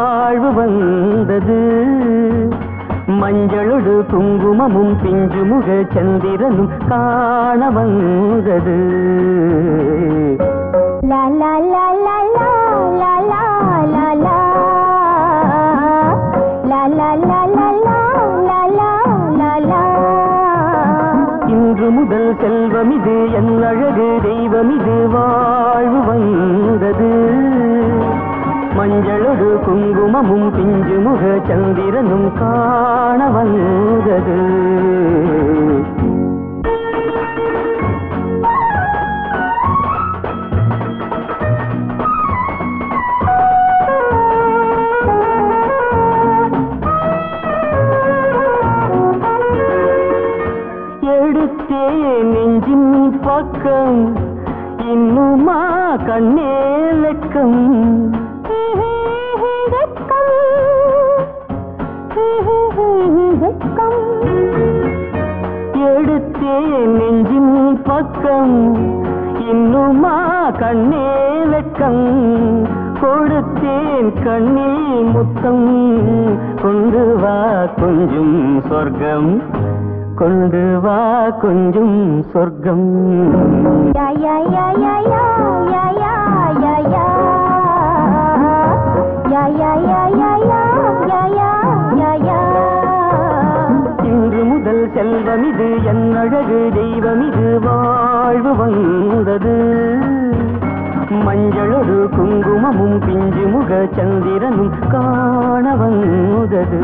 வாழ்வு வந்தது. மஞ்சளொடு குங்குமமும் பிஞ்சுமுக சந்திரனும் காண வந்தது. லா லா லா லா லா லா லா லா லா லா லா லா லா லா லா. இன்று முதல் செல்வம் இது என் அழகு தெய்வம் இது வாழ்வு வந்தது. மஞ்சளொடு குங்குமமும் பிஞ்சுமுக சந்திரனும் காண வந்தது. எடுத்தே நெஞ்சின் பக்கம் இன்னுமா கண்ணே லக்கம். எடுத்தே நெஞ்சின் பக்கம் இன்னுமா கண்ணே லக்கம். கொடுத்தேன் கண்ணில் முத்தம் கொண்டு வா கொஞ்சம் சொர்க்கம். கொண்டு வா கொஞ்சம் சொர்க்கம். யா யா யா யா யா யா யா யா யா யா யா யா யா யா யா யா. இன்று முதல் செல்வம் இது என் அழகு தெய்வம் இது வாழ்வு வந்தது. மஞ்சளொடு குங்குமமும் பிஞ்சுமுக சந்திரனும் காண வந்தது.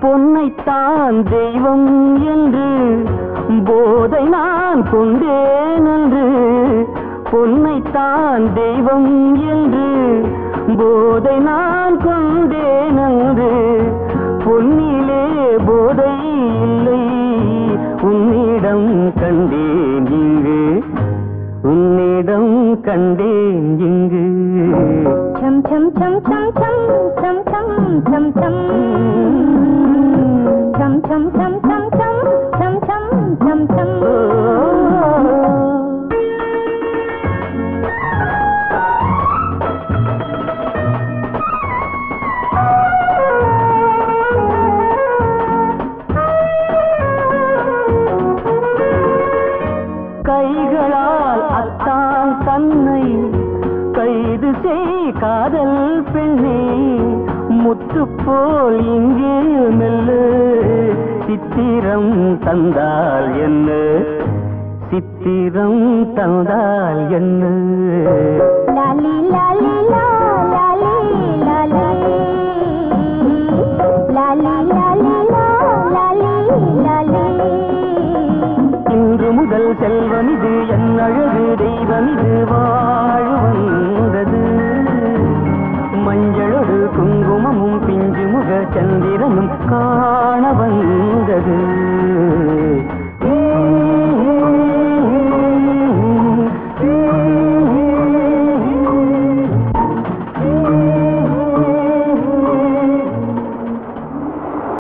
பொன்னைத்தான் தெய்வம் என்று போதை நான் கொண்டேன் என்று. பொன்னைத்தான் தெய்வம் என்று போதை நான் கொண்டேன் என்று. பொன்னிலே போதை இல்லை உன்னிடம் கண்டேன் இங்கு. உன்னிடம் கண்டேன் இங்கு. சம் சம் சம் சம் சம் சம் சம் சம் சம் சம் சம் சம் சம் சம் சம் சம் சம். கைகளால் அத்தான் தன்னை கைது செய் காதல் பெண்ணே. முத்து போல் இங்கே மெல்ல சித்திரம் தந்தால் என்ன. சித்திரம் தந்தால் என்ன. லாலி லாலி லாலி லாலி லாலி லாலி லாலி லாலி. இன்று முதல் செல்வம் இது என் அழகு தெய்வம் இது வாழ்வு வந்தது. மஞ்சளொடு குங்குமமும் பிஞ்சுமுக சந்திரனும் காண வந்தது.